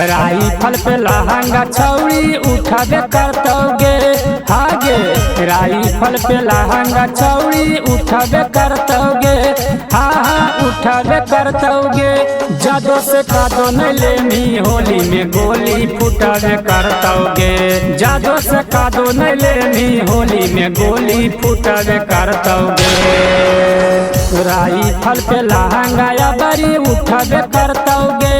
Rifle पे लहंगा छौड़ी उठावे करतोगे, हागे rifle पे लहंगा छौड़ी उठावे करतोगे, हाँ उठावे करतोगे। जादो से कादो न लेनी होली में गोली फुटावे करतोगे, जादो से कादो न लेनी होली में गोली फुटावे करतोगे। राइफल पे लहंगा या बरी उठावे करतोगे,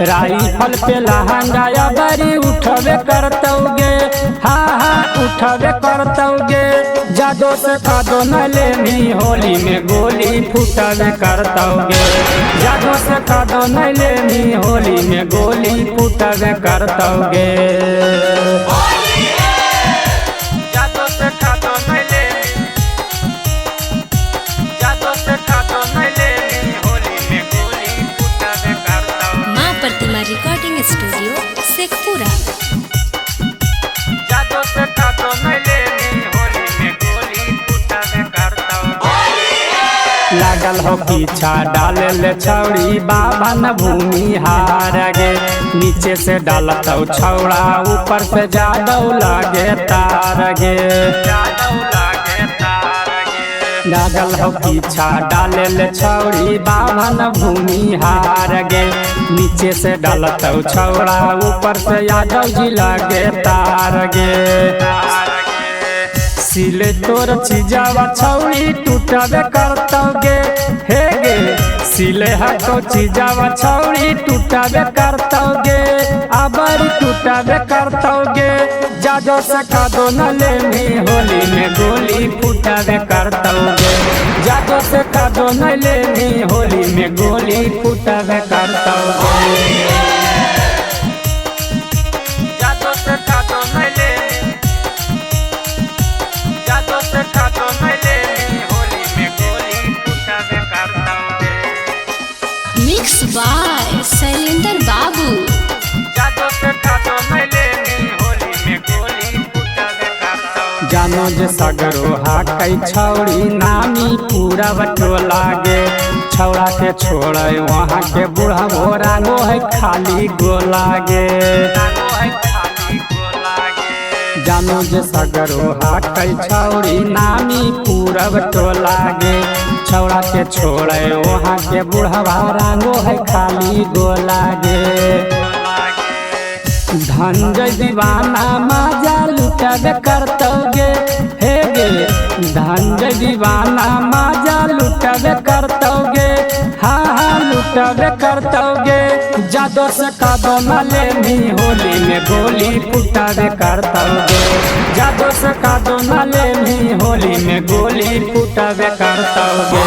राइफल पे लहंगा या बरी उठावे करतोगे, हाँ उठावे करतोगे। जादो से कादो न लेनी होली में गोली फुटावे करतोगे, जादो से कादो न लेनी होली में गोली फुटावे करतोगे। जादो से कादो न लेनी, जादो से कादो न लेनी होली में गोली फुटावे करतोगे। माँ प्रतिमा रिकॉर्डिंग स्टूडियो शेखपुरा। जादो से कादो न लेनी होली में गोली फुटावे करतोगे। लागल हो पीछा डाले ले छौड़ी बाभन भूमि हार गे, नीचे से डालतौ छौड़ा ऊपर से जादव लागे तार गे, लागल हो पीछा डाले ले छौड़ी बाभन भूमि हार गे, नीचे से डालतौ छौड़ा ऊपर से यादव जी लागे तार गे। सिले तोर चीजावा छौड़ी टूटावे करतोगे, हे गे सिले हको चीजावा छौड़ी टूटावे करतोगे, आबर टूटावे करतोगे। जादो से कादो न लेनी होली में गोली फुटावे करतोगे, जादो से कादो न लेनी होली में गोली फुटावे करतोगे। जादो से कादो न लेनी, जादो से कादो न लेनी होली में गोली फुटावे करतोगे। मिक्स बाय शैलेंद्र बाबू। जादो से कादो न लेनी होली में गोली फुटावे करतोगे। जानो जे सगरो हाकै छौड़ी नामी पूरा बटो लागे, छौड़ा के छोड़े वहाँ के बूढ़ा भोरा गो है खाली गो लागे, जानो जे सगरो हाकै छौड़ी नामी पूरब तो लागे, छौड़ा के छोड़े वहाँ के बूढ़वा रांगो है खाली गो लागे। धनजय दीवाना माजा लुटावे करतोगे, हे गे धनजय दीवाना माजा लुटावे करतोगे, हाँ लुटावे करतोगे। जादो से कादो न लेनी होली में गोली फुटावे करतोगे, जादो से कादो न लेनी होली में गोली फुटावे करतोगे।